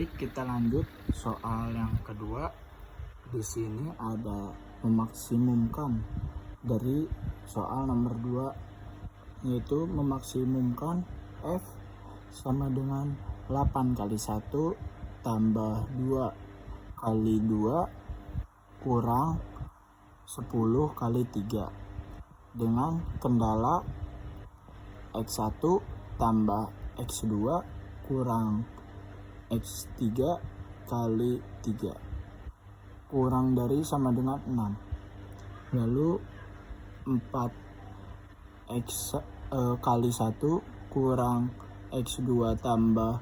Baik, kita lanjut soal yang kedua. Di sini ada memaksimumkan dari soal nomor 2, yaitu memaksimumkan F sama dengan 8 kali 1 tambah 2 kali 2 kurang 10 kali 3 dengan kendala X1 tambah X2 kurang X3 kali 3 kurang dari sama dengan 6. Lalu 4X kali 1 kurang X2 tambah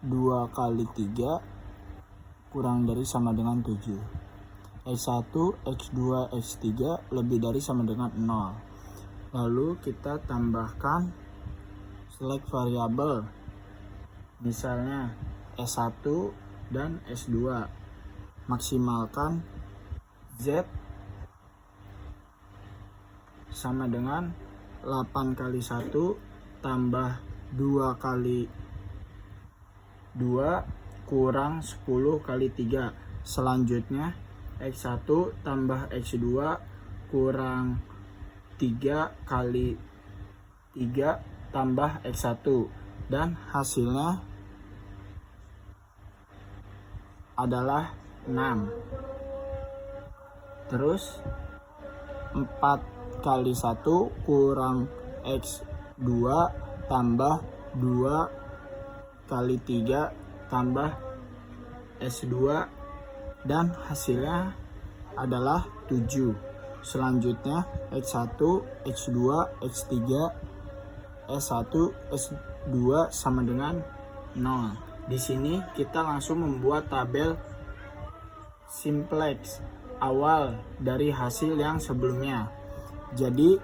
2 kali 3 kurang dari sama dengan 7. X1, X2, X3 lebih dari sama dengan 0. Lalu kita tambahkan select variabel, misalnya S1 dan S2. Maksimalkan Z sama dengan 8 kali 1 tambah 2 kali 2 kurang 10 kali 3. Selanjutnya X1 tambah X2 kurang 3 kali 3 tambah X1, dan hasilnya adalah 6. Terus 4 kali 1 kurang X2 tambah 2 kali 3 tambah S2, dan hasilnya adalah 7. Selanjutnya X1, X2, X3, S1, S2 sama dengan 0. Di sini kita langsung membuat tabel simplex awal dari hasil yang sebelumnya. Jadi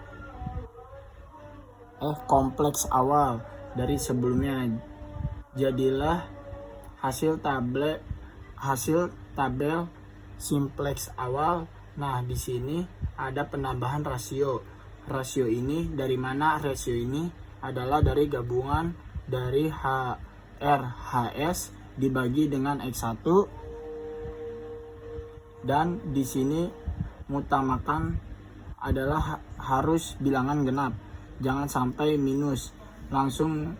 kompleks awal dari sebelumnya. Jadilah hasil tabel simplex awal. Nah, di sini ada penambahan rasio. Rasio ini dari mana? Rasio ini adalah dari gabungan dari RHS dibagi dengan X1, dan di sini mutamakan adalah harus bilangan genap, jangan sampai minus. Langsung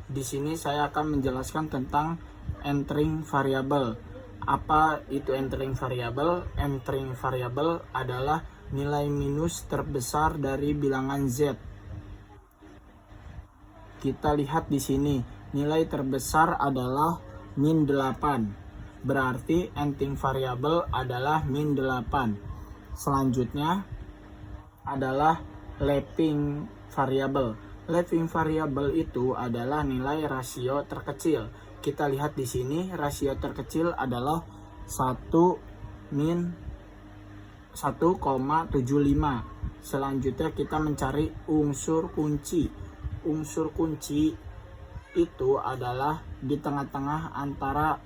di sini saya akan menjelaskan tentang entering variable. Apa itu entering variable? Entering variable adalah nilai minus terbesar dari bilangan Z. Kita lihat di sini, nilai terbesar adalah min 8. Berarti entering variable adalah min 8. Selanjutnya adalah lapping variable. Lapping variable itu adalah nilai rasio terkecil. Kita lihat di sini, rasio terkecil adalah 1,75. Selanjutnya kita mencari unsur kunci. Unsur kunci itu adalah di tengah-tengah antara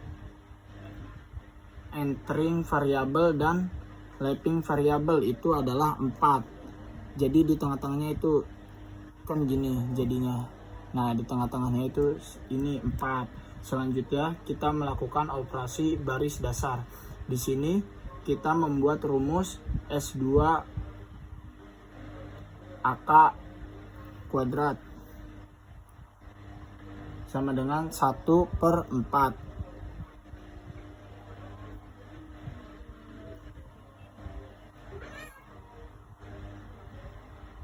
entering variable dan lapping variable, itu adalah 4. Jadi di tengah-tengahnya itu kan gini jadinya. Nah, di tengah-tengahnya itu ini 4. Selanjutnya kita melakukan operasi baris dasar. Di sini kita membuat rumus S2 AK kuadrat sama dengan 1/4.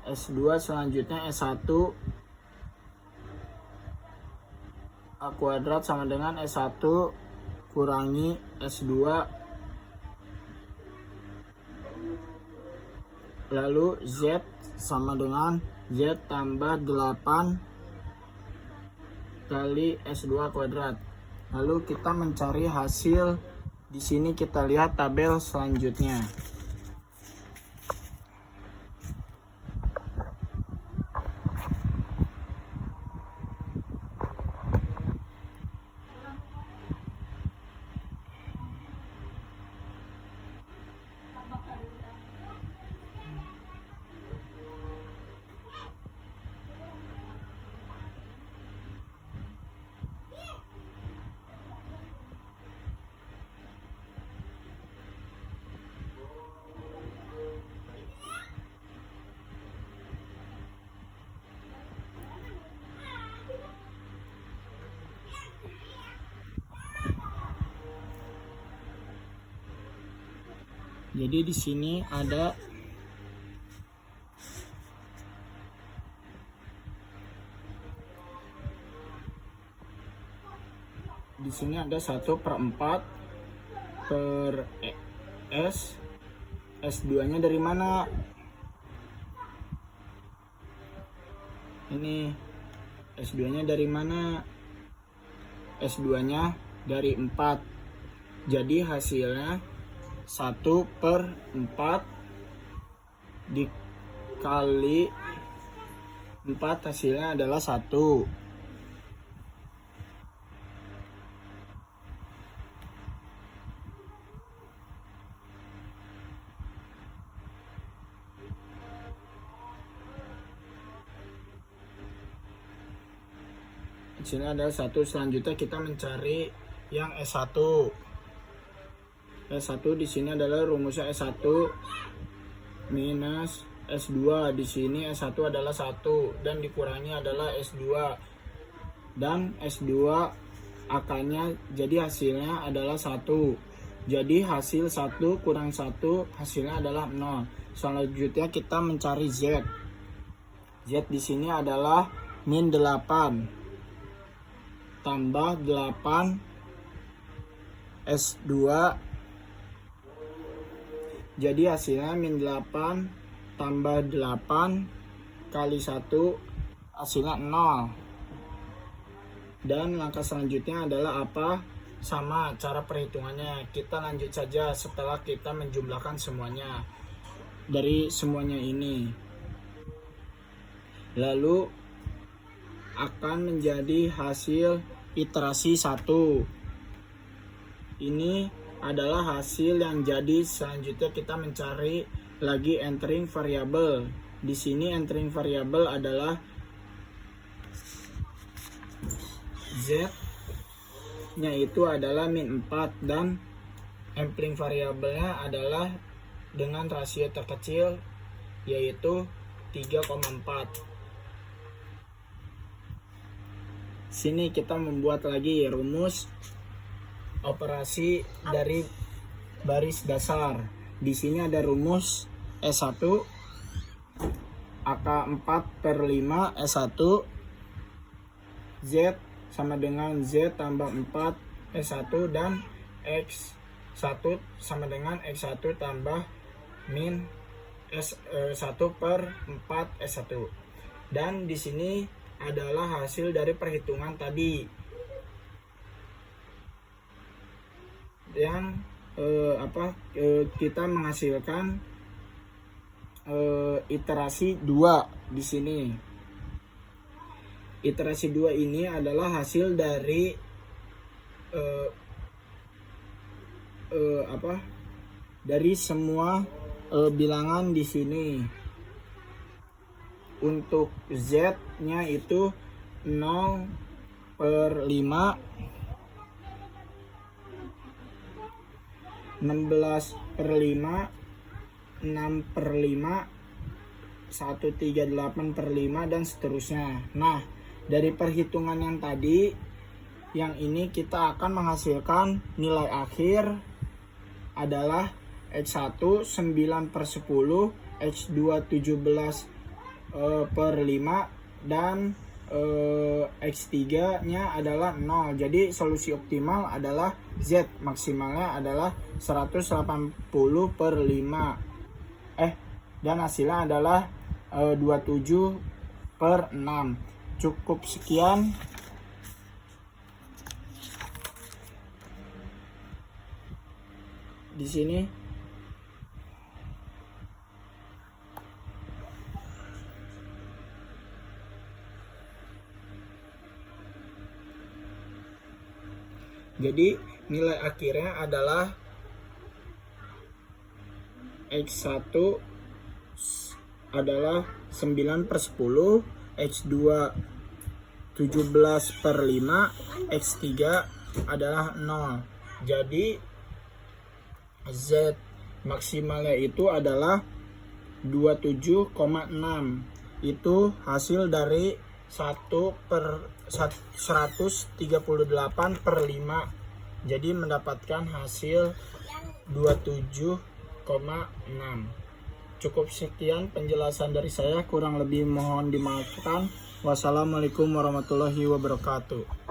S2 selanjutnya S1 A kuadrat sama dengan S1 kurangi S2, lalu Z sama dengan Z tambah 8 kali S2 kuadrat. Lalu kita mencari hasil. Di sini kita lihat tabel selanjutnya. Jadi di sini ada ada 1/4 per S. S2 nya dari mana? Ini S2 nya dari mana? S2 nya dari 4. Jadi hasilnya 1/4 dikali 4, hasilnya adalah 1. Sini adalah 1. Selanjutnya kita mencari yang S1. S1 di sini adalah rumusnya S1 minus S2. Di sini S1 adalah 1 dan dikurangi adalah S2. Dan S2 akarnya jadi hasilnya adalah 1. Jadi hasil 1 kurang 1 hasilnya adalah 0. Selanjutnya kita mencari Z. Z di sini adalah min 8 tambah 8 S2. Jadi hasilnya min 8 tambah 8 kali 1 hasilnya 0. Dan langkah selanjutnya adalah apa? Sama cara perhitungannya. Kita lanjut saja setelah kita menjumlahkan semuanya dari semuanya ini. Lalu akan menjadi hasil iterasi 1. Ini adalah hasil yang jadi. Selanjutnya kita mencari lagi entering variable. Di sini entering variable adalah Z-nya itu adalah min 4 dan entering variabelnya adalah dengan rasio terkecil yaitu 3,4. Sini kita membuat lagi rumus operasi dari baris dasar. Di sini ada rumus S1 AK 4/5 S1 Z sama dengan Z tambah 4 S1 dan X1 sama dengan X1 tambah min S1/4 S1. Dan di sini adalah hasil dari perhitungan tadi yang kita menghasilkan iterasi 2 di sini. Iterasi 2 ini adalah hasil dari dari semua bilangan di sini. Untuk Z-nya itu 0/5, 16/5, 6/5, 138/5 dan seterusnya. Nah, dari perhitungan yang tadi, yang ini kita akan menghasilkan nilai akhir adalah X1 9/10, X2 17/5 dan X3 nya adalah 0. Jadi solusi optimal adalah Z, maksimalnya adalah 180/5 dan hasilnya adalah 27/6. Cukup sekian. Di sini jadi nilai akhirnya adalah X1 adalah 9/10, X2 17/5, X3 adalah 0. Jadi Z maksimalnya itu adalah 27,6. Itu hasil dari 1/138/5. Jadi mendapatkan hasil 27,6. Cukup sekian penjelasan dari saya, kurang lebih mohon dimaafkan. Wassalamualaikum warahmatullahi wabarakatuh.